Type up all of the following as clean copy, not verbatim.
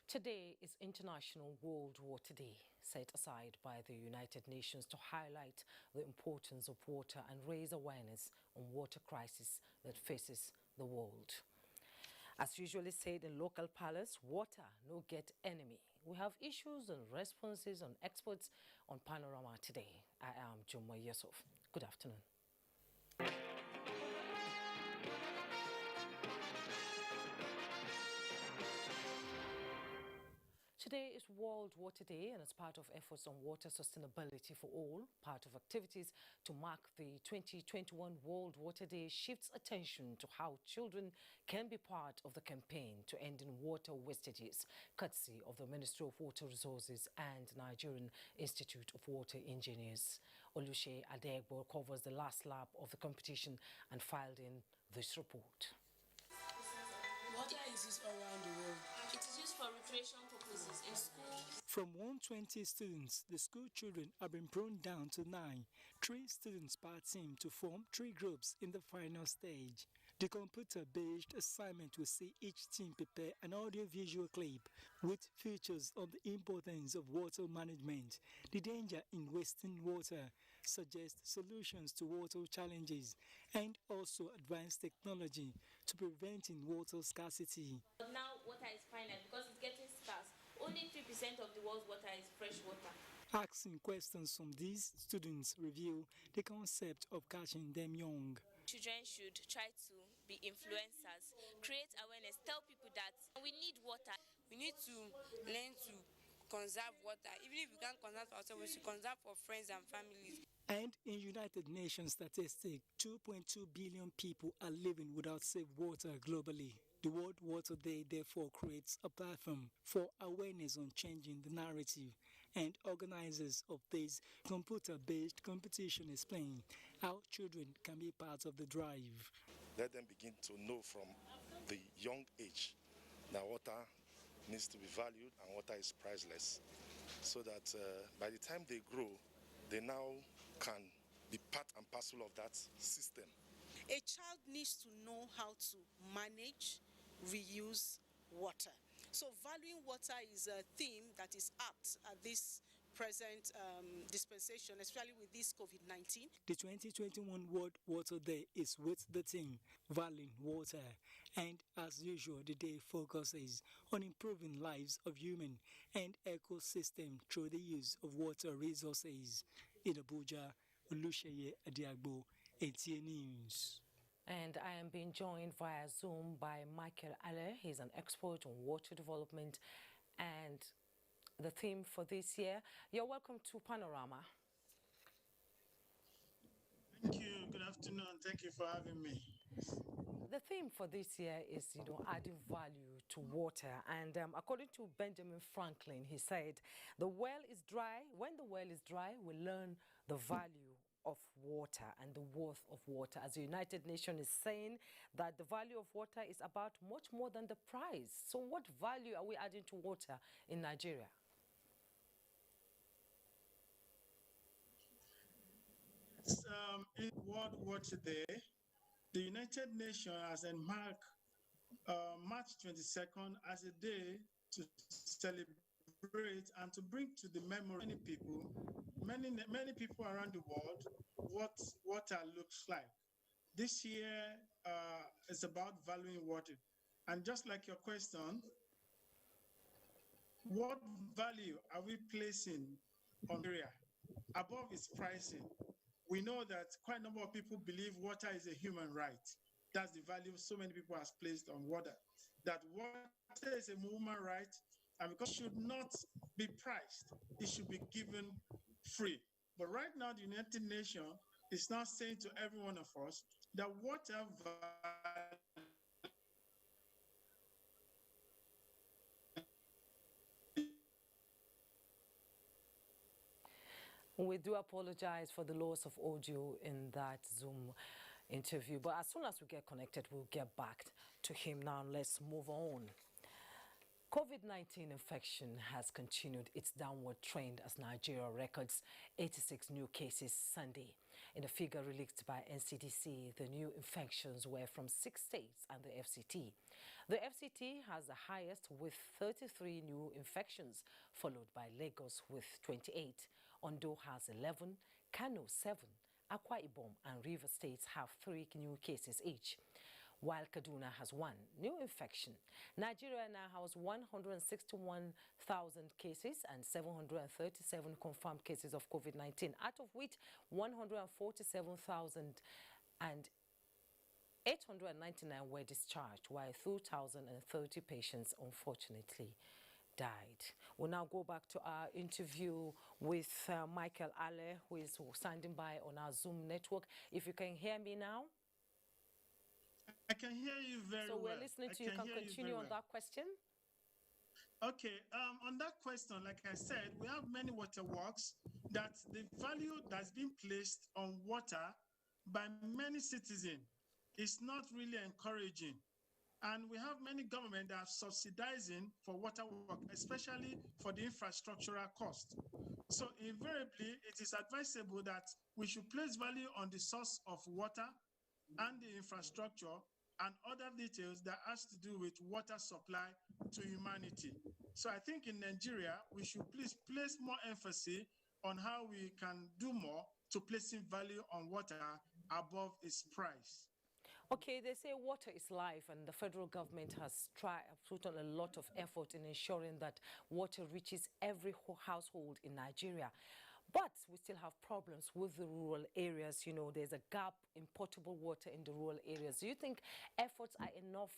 Today is International World Water Day, set aside by the United Nations to highlight the importance of water and raise awareness on water crisis that faces the world. As usually said in local palace, water no get enemy. We have issues and responses on experts on Panorama today. I am Jumma Yusuf. Good afternoon. Today is World Water Day, and as part of efforts on water sustainability for all, part of activities to mark the 2021 World Water Day shifts attention to how children can be part of the campaign to ending water wastages, courtesy of the Ministry of Water Resources and Nigerian Institute of Water Engineers. Olushe Adegbo covers the last lap of the competition and filed in this report. Water is used around the world. It is used for recreation purposes in schools. From 120 students, the school children have been brought down to 9. 3 students per team to form 3 groups in the final stage. The computer-based assignment will see each team prepare an audio-visual clip with features on the importance of water management, the danger in wasting water, suggest solutions to water challenges, and also advanced technology to preventing water scarcity. But now water is finite because it's getting scarce. Only 3% of the world's water is fresh water. Asking questions from these students reveal the concept of catching them young. Children should try to be influencers, create awareness, tell people that we need water. We need to learn to conserve water. Even if we can't conserve ourselves, we should conserve for friends and families. And in United Nations statistics, 2.2 billion people are living without safe water globally. The World Water Day therefore creates a platform for awareness on changing the narrative, and organizers of this computer-based competition explain how children can be part of the drive. Let them begin to know from the young age that water needs to be valued and water is priceless, so that by the time they grow, they now can be part and parcel of that system. A child needs to know how to manage, reuse water. So valuing water is a theme that is apt at this present dispensation, especially with this COVID-19. The 2021 World Water Day is with the theme Valuing Water, and as usual the day focuses on improving lives of human and ecosystem through the use of water resources. In Abuja, Olushe Adegbo, NTA News. And I am being joined via Zoom by Michael Ale. He's an expert on water development and the theme for this year. You're welcome to Panorama. Thank you. Good afternoon. Thank you for having me. The theme for this year is, adding value to water. And according to Benjamin Franklin, he said, the well is dry. When the well is dry, we learn the value of water and the worth of water. As the United Nations is saying that the value of water is about much more than the price. So what value are we adding to water in Nigeria? In World Water Day, the United Nations has marked March 22nd as a day to celebrate and to bring to the memory many people around the world what water looks like. This year is about valuing water. And just like your question, what value are we placing on area above its pricing? We know that quite a number of people believe water is a human right. That's the value so many people have placed on water. That water is a human right, and because it should not be priced, it should be given free. But right now, the United Nations is now saying to every one of us that water value. We do apologize for the loss of audio in that Zoom interview, but as soon as we get connected, we'll get back to him now. Let's move on. COVID-19 infection has continued its downward trend as Nigeria records 86 new cases Sunday. In a figure released by NCDC, the new infections were from 6 states and the FCT. The FCT has the highest with 33 new infections, followed by Lagos with 28. Ondo has 11, Kano 7, Akwa Ibom and River States have 3 new cases each, while Kaduna has 1 new infection. Nigeria now has 161,000 cases and 737 confirmed cases of COVID-19, out of which 147,899 were discharged, while 2,030 patients unfortunately died. We'll now go back to our interview with Michael Ale, who is standing by on our Zoom network. If you can hear me now. I can hear you very well. So we're listening to you. Can continue on that question. Okay, on that question, like I said, we have many waterworks that the value that's been placed on water by many citizens is not really encouraging. And we have many governments that are subsidizing for water work, especially for the infrastructural cost. So invariably, it is advisable that we should place value on the source of water and the infrastructure and other details that has to do with water supply to humanity. So I think in Nigeria, we should please place more emphasis on how we can do more to placing value on water above its price. Okay, they say water is life, and the federal government has put on a lot of effort in ensuring that water reaches every household in Nigeria. But we still have problems with the rural areas. You know, there's a gap in potable water in the rural areas. Do you think efforts are enough,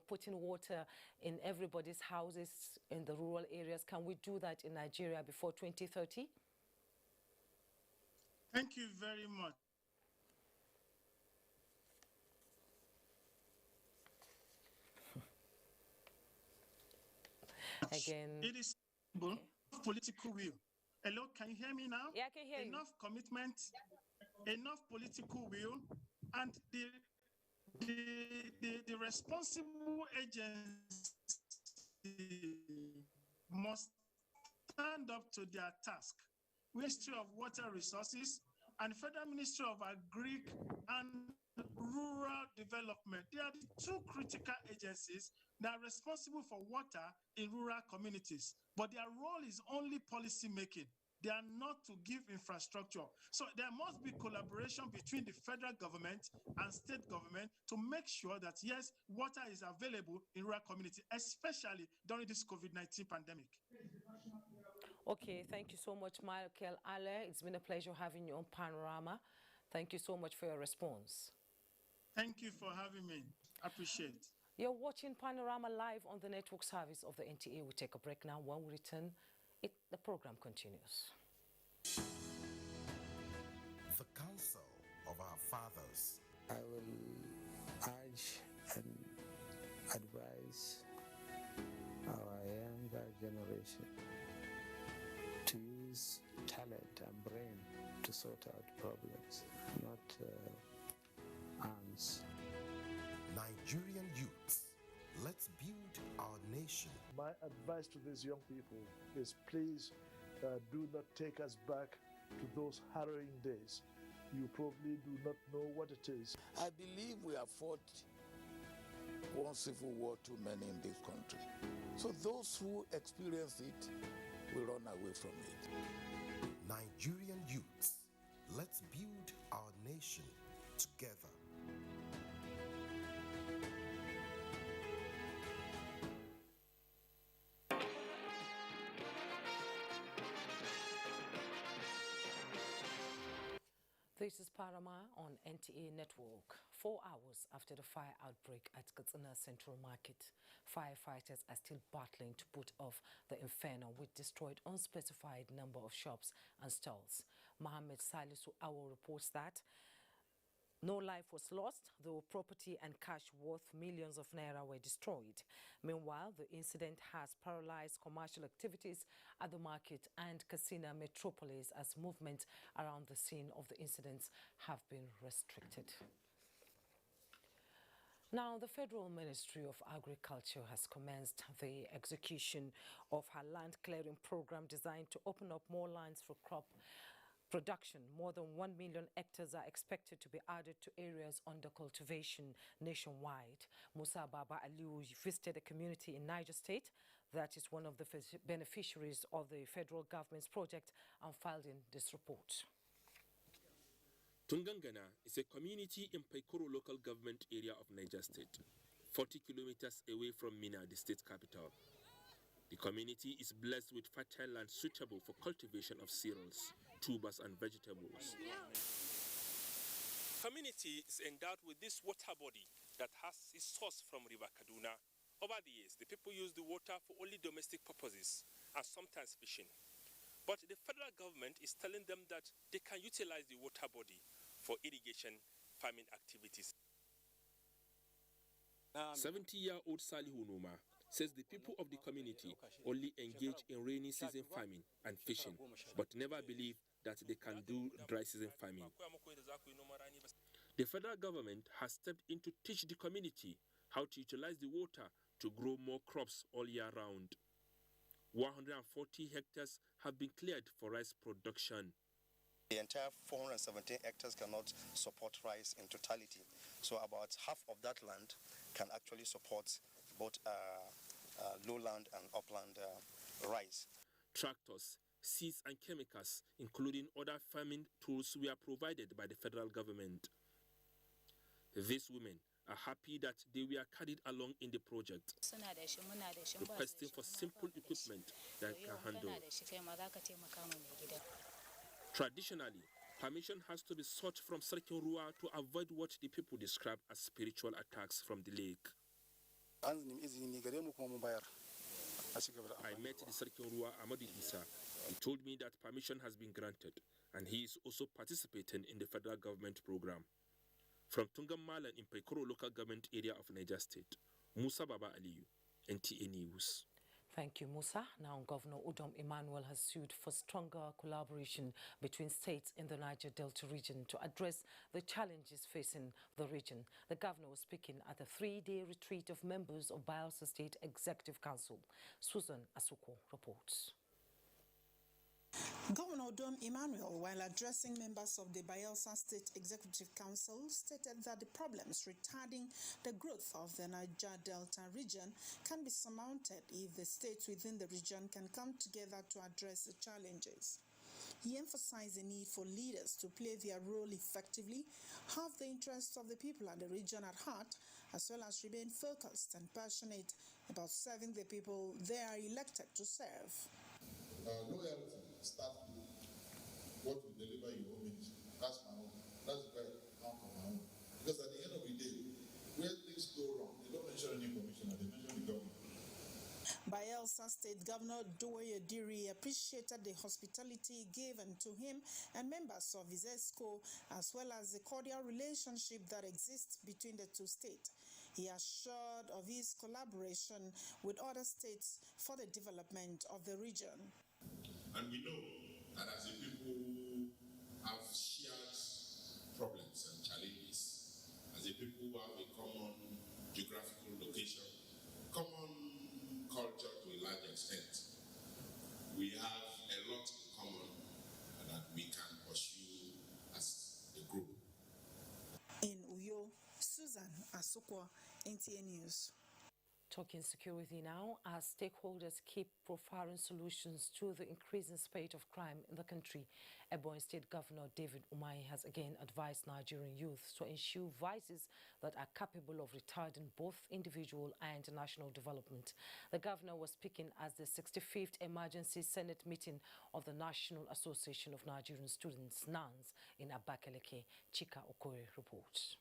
putting water in everybody's houses in the rural areas? Can we do that in Nigeria before 2030? Thank you very much. Again, it is political will. Hello, can you hear me now? Yeah, I can hear enough commitment, enough political will, and the responsible agency must stand up to their task. Ministry of Water Resources and Federal Ministry of Agri and Rural Development. They are the 2 critical agencies that are responsible for water in rural communities, but their role is only policy making. They are not to give infrastructure. So there must be collaboration between the federal government and state government to make sure that, yes, water is available in rural community, especially during this COVID-19 pandemic. Okay, thank you so much, Michael Ale. It's been a pleasure having you on Panorama. Thank you so much for your response. Thank you for having me. I appreciate it. You're watching Panorama live on the network service of the NTA. We'll take a break now. When we return, the program continues. The counsel of our fathers. I will urge and advise our younger generation to use talent and brain to sort out problems, not arms. Nigerian youths, let's build our nation. My advice to these young people is please do not take us back to those harrowing days. You probably do not know what it is. I believe we have fought one civil war too many in this country. So those who experience it will run away from it. Nigerian youths, let's build our nation together. This is Panorama on NTA Network. 4 hours after the fire outbreak at Katsina Central Market, firefighters are still battling to put off the inferno which destroyed unspecified number of shops and stalls. Mohammed Salisu Awo reports that no life was lost, though property and cash worth millions of naira were destroyed. Meanwhile, the incident has paralyzed commercial activities at the market and Katsina metropolis as movement around the scene of the incidents have been restricted. Now, the Federal Ministry of Agriculture has commenced the execution of her land clearing program designed to open up more lands for crop production. More than 1 million hectares are expected to be added to areas under cultivation nationwide. Musa Baba Aliu visited a community in Niger State that is one of the beneficiaries of the federal government's project and filed in this report. Tungangana is a community in Paikoro local government area of Niger State, 40 kilometers away from Mina, the state capital. The community is blessed with fertile land suitable for cultivation of cereals, tubers and vegetables. Community is endowed with this water body that has its source from River Kaduna. Over the years, the people use the water for only domestic purposes and sometimes fishing. But the federal government is telling them that they can utilize the water body for irrigation farming activities. 70-year-old Salihu Numa says the people of the community only engage in rainy season farming and fishing, but never believe that they can do dry season farming. The federal government has stepped in to teach the community how to utilize the water to grow more crops all year round. 140 hectares have been cleared for rice production. The entire 417 hectares cannot support rice in totality. So about half of that land can actually support both lowland and upland rice. Tractors, seeds and chemicals, including other farming tools, were provided by the federal government. These women are happy that they were carried along in the project, requesting for simple equipment that can handle. Traditionally, permission has to be sought from Sarkin Ruwa to avoid what the people describe as spiritual attacks from the lake. I met the Sarkin Ruwa Amadi Isa. He told me that permission has been granted and he is also participating in the federal government program. From Tungamalan in Paikoro local government area of Niger State, Musa Baba Aliu, NTA News. Thank you, Musa. Now, Governor Udom Emmanuel has sued for stronger collaboration between states in the Niger Delta region to address the challenges facing the region. The governor was speaking at a 3-day retreat of members of Bayelsa State Executive Council. Susan Asuko reports. Governor Udom Emmanuel, while addressing members of the Bayelsa State Executive Council, stated that the problems retarding the growth of the Niger Delta region can be surmounted if the states within the region can come together to address the challenges. He emphasized the need for leaders to play their role effectively, have the interests of the people and the region at heart, as well as remain focused and passionate about serving the people they are elected to serve. Loyalty starts with what you deliver your own ministry. That's my own. That's the very account of my own. Because at the end of the day, where things go wrong, they don't mention any commissioner, they mention the government. Bayelsa State Governor Doye Diri appreciated the hospitality given to him and members of his ESCO, as well as the cordial relationship that exists between the two states. He assured of his collaboration with other states for the development of the region. And we know that as a people who have shared problems and challenges, as a people who have a common geographical location, common culture to a large extent, we have a lot in common that we can pursue as a group. In Uyo, Susan Asukwa, NTA News. Talking security now, as stakeholders keep profiling solutions to the increasing spate of crime in the country. Ebonyi State Governor David Umahi has again advised Nigerian youth to eschew vices that are capable of retarding both individual and national development. The governor was speaking at the 65th Emergency Senate meeting of the National Association of Nigerian Students, NANS, in Abakaliki. Chika Okoye reports.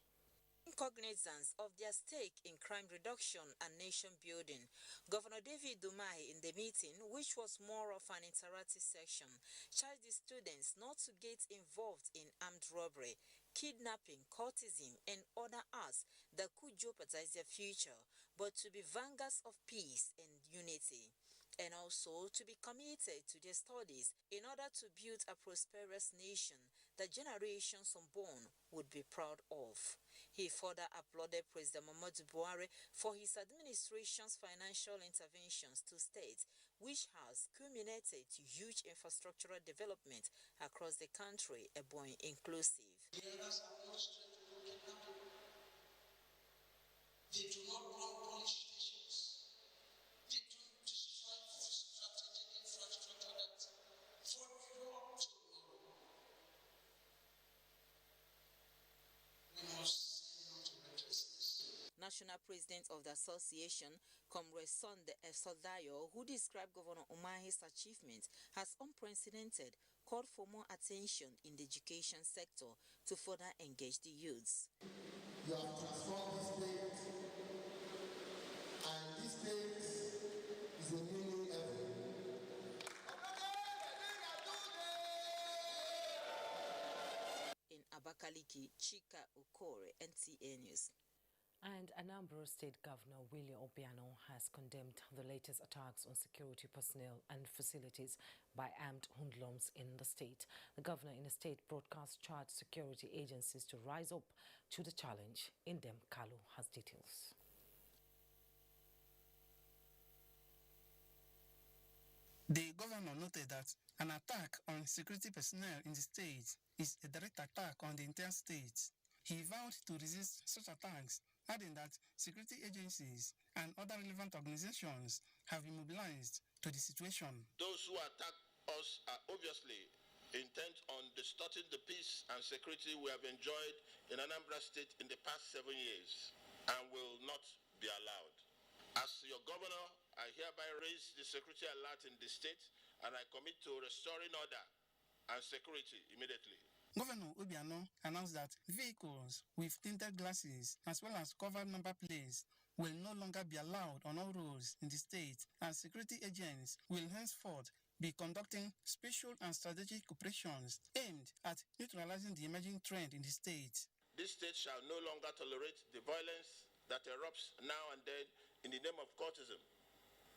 Cognizance of their stake in crime reduction and nation building, Governor David Umahi in the meeting, which was more of an interactive section, charged the students not to get involved in armed robbery, kidnapping, cultism, and other acts that could jeopardize their future, but to be vanguards of peace and unity. and also to be committed to their studies in order to build a prosperous nation that generations unborn would be proud of. He further applauded President Muhammadu Buhari for his administration's financial interventions to states, which has culminated to huge infrastructural development across the country, Ebonyi inclusive. The others have no strength to kidnap people. They do not run police stations. They don't destroy strategic infrastructure that for you up to we must say no to recklessness. National President of the Association, Comrade Sunday Esodayo, who described Governor Umahi's achievement as unprecedented, called for more attention in the education sector to further engage the youths. You have transformed this state, and this state is a new level. In Abakaliki, Chika Okore, NTA News. And Anambra State Governor Willie Obiano has condemned the latest attacks on security personnel and facilities by armed hoodlums in the state. The governor in a state broadcast charged security agencies to rise up to the challenge. Indem Kalu has details. The governor noted that an attack on security personnel in the state is a direct attack on the entire state. He vowed to resist such attacks, adding that security agencies and other relevant organizations have been mobilized to the situation. Those who attack us are obviously intent on distorting the peace and security we have enjoyed in Anambra State in the past 7 years and will not be allowed. As your governor, I hereby raise the security alert in the state and I commit to restoring order and security immediately. Governor Obiano announced that vehicles with tinted glasses as well as covered number plates will no longer be allowed on all roads in the state, and security agents will henceforth be conducting special and strategic operations aimed at neutralizing the emerging trend in the state. This state shall no longer tolerate the violence that erupts now and then in the name of courtism.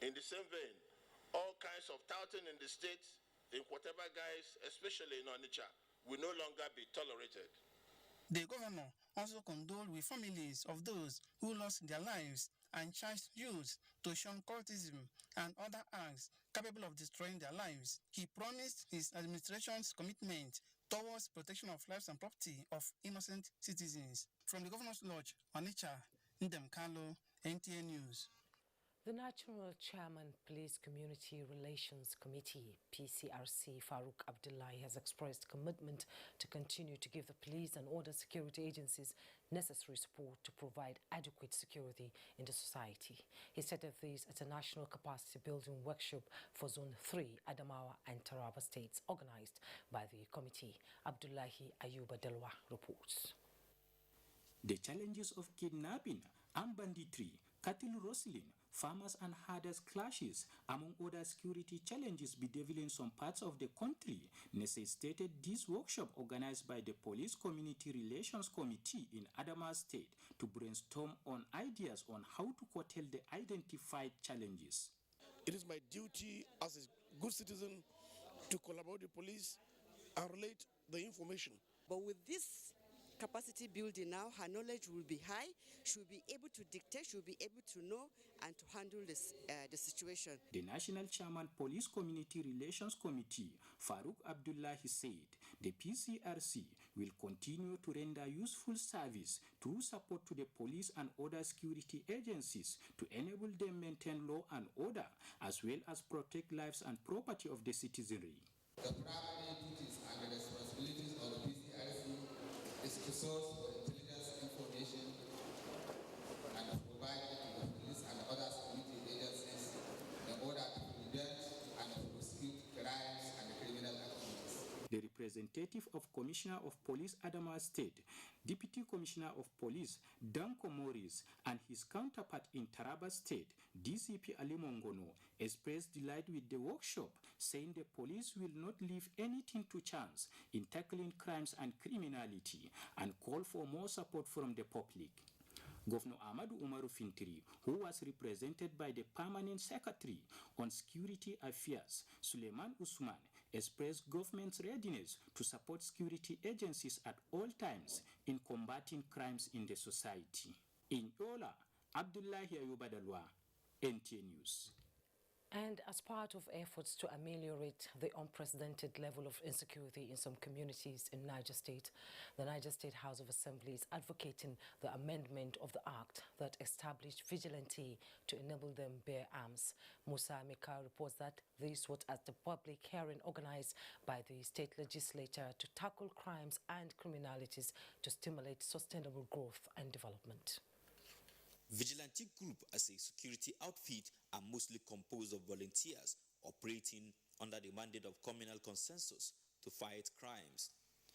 In the same vein, all kinds of touting in the state, in whatever guise, especially in Onitsha, will no longer be tolerated. The governor also condoled with families of those who lost their lives and charged youths to shun cultism and other acts capable of destroying their lives. He promised his administration's commitment towards protection of lives and property of innocent citizens. From the Governor's Lodge, Onitsha, Ndem Kalo, NTA News. The National Chairman, Police Community Relations Committee, PCRC, Farouk Abdullahi, has expressed commitment to continue to give the police and other security agencies necessary support to provide adequate security in the society. He said of this at a national capacity building workshop for Zone 3, Adamawa and Taraba states, organized by the committee. Abdullahi Ayuba Delwa reports. The challenges of kidnapping and banditry, cattle rustling, farmers and herders clashes, among other security challenges bedeviling some parts of the country, necessitated this workshop organized by the Police Community Relations Committee in Adamawa State to brainstorm on ideas on how to curtail the identified challenges. It is my duty as a good citizen to collaborate with the police and relate the information. But with this capacity building now, her knowledge will be high, she'll be able to dictate, she'll be able to know and to handle this, the situation. The National Chairman Police Community Relations Committee, Farouk Abdullahi, said the PCRC will continue to render useful service to support to the police and other security agencies to enable them maintain law and order as well as protect lives and property of the citizenry. The primary duties and the responsibilities of the PCRC is to source for intelligence information and provide it to the police and other security agencies in order to prevent and prosecute crimes and criminal activities. The representative of Commissioner of Police Adamawa State, Deputy Commissioner of Police Danko Morris, and his counterpart in Taraba State, DCP Ali Mongono, expressed delight with the workshop, saying the police will not leave anything to chance in tackling crimes and criminality, and call for more support from the public. Governor Ahmadu Umaru Fintiri, who was represented by the Permanent Secretary on Security Affairs, Suleiman Usman, expressed government's readiness to support security agencies at all times in combating crimes in the society. In Yola, Abdullahi Ayubadalwa, NTA News. And as part of efforts to ameliorate the unprecedented level of insecurity in some communities in Niger State, the Niger State House of Assembly is advocating the amendment of the act that established vigilante to enable them bear arms. Musa Mika reports that this was at the public hearing organized by the state legislature to tackle crimes and criminalities to stimulate sustainable growth and development. Vigilante Group as a security outfit are mostly composed of volunteers operating under the mandate of communal consensus to fight crimes.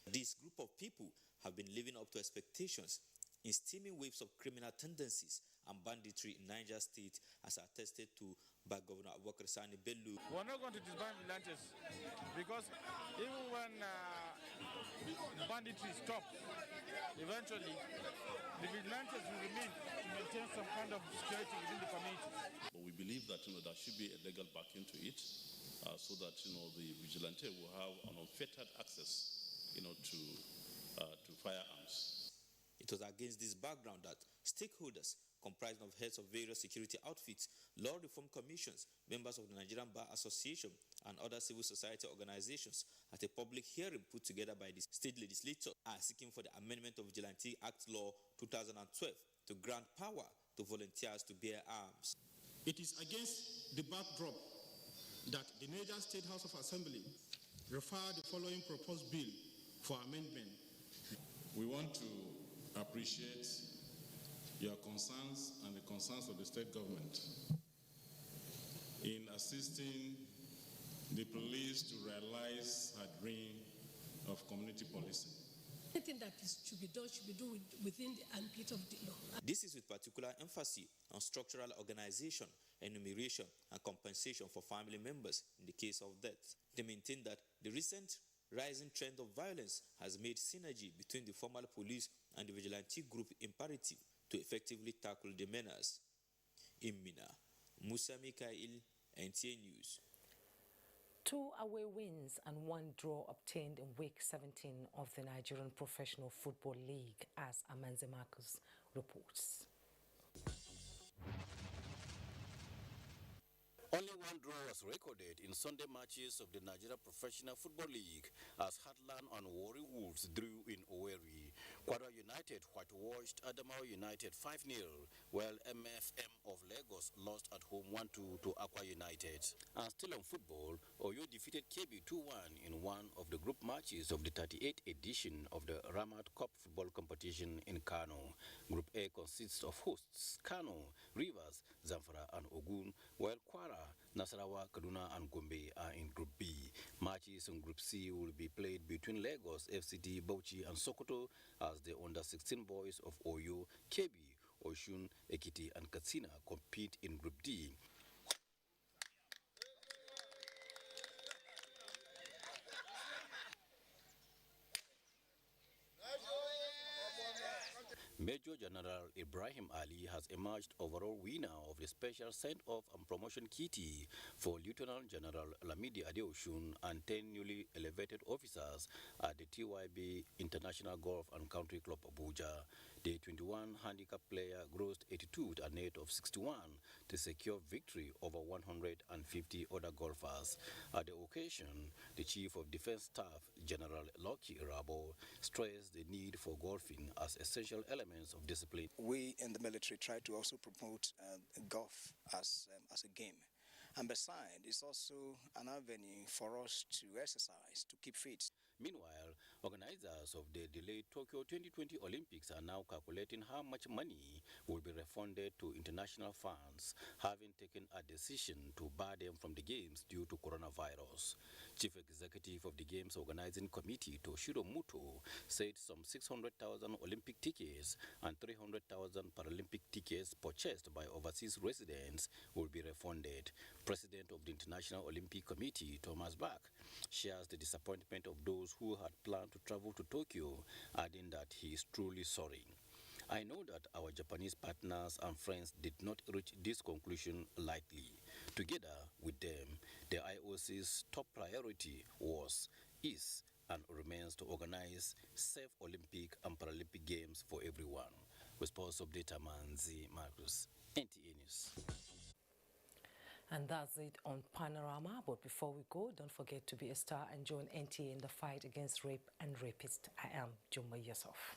This group of people have been living up to expectations in steaming waves of criminal tendencies and banditry in Niger State, as attested to by Governor Abubakar Sani Bello. We're not going to disband vigilantes because even when banditry stops, eventually the vigilantes will remain to maintain some kind of security within the community. But we believe that there should be a legal backing to it, so that the vigilante will have an unfettered access, to firearms. It was against this background that stakeholders comprising of heads of various security outfits, law reform commissions, members of the Nigerian Bar Association, and other civil society organizations at a public hearing put together by the state legislature are seeking for the amendment of Vigilante Act Law 2012 to grant power to volunteers to bear arms. It is against the backdrop that the Niger State House of Assembly referred the following proposed bill for amendment. We want to appreciate your concerns and the concerns of the state government in assisting the police to realize her dream of community policing. Anything that should be done within the ambit of the law. This is with particular emphasis on structural organization, enumeration, and compensation for family members in the case of death. They maintain that the recent rising trend of violence has made synergy between the formal police and the vigilante group imperative to effectively tackle the menace. In Mina, Musa Mikael, NTA News. 2 away wins and 1 draw obtained in week 17 of the Nigerian Professional Football League, as Amanze Marcus reports. Only 1 draw was recorded in Sunday matches of the Nigerian Professional Football League as Heartland and Warri Wolves drew in Owerri. Kwara United whitewashed Adamawa United 5-0, while MFM of Lagos lost at home 1-2 to Aqua United. And still on football, Oyo defeated KB 2-1 in one of the group matches of the 38th edition of the Ramat Cup football competition in Kano. Group A consists of hosts Kano, Rivers, Zamfara and Ogun, while Kwara, Nasarawa, Kaduna and Gombe are in Group B. Matches in Group C will be played between Lagos, FCT, Bauchi and Sokoto as the under-16 boys of Oyo, Kebi, Oshun, Ekiti and Katsina compete in Group D. Major General Ibrahim Ali has emerged overall winner of the special send-off and promotion kitty for Lieutenant General Lamidi Adeoshun and 10 newly elevated officers at the TYB International Golf and Country Club Abuja. The 21 handicap player grossed 82 with a net of 61 to secure victory over 150 other golfers. At the occasion, the Chief of Defense Staff, General Lucky Irabo, stressed the need for golfing as essential elements of discipline. We in the military try to also promote golf as a game. And besides, it's also an avenue for us to exercise, to keep fit. Meanwhile, organizers of the delayed Tokyo 2020 Olympics are now calculating how much money will be refunded to international funds, having taken a decision to bar them from the games due to coronavirus. Chief Executive of the Games Organizing Committee, Toshiro Muto, said some 600,000 Olympic tickets and 300,000 Paralympic tickets purchased by overseas residents will be refunded. President of the International Olympic Committee, Thomas Bach, shares the disappointment of those who had planned to travel to Tokyo, adding that he is truly sorry. I know that our Japanese partners and friends did not reach this conclusion lightly. Together with them, the IOC's top priority was, is, and remains to organize safe Olympic and Paralympic Games for everyone. Response update Manzi Marcus, NTA News. And that's it on Panorama. But before we go, don't forget to be a star and join NTA in the fight against rape and rapists. I am Juma Yusuf.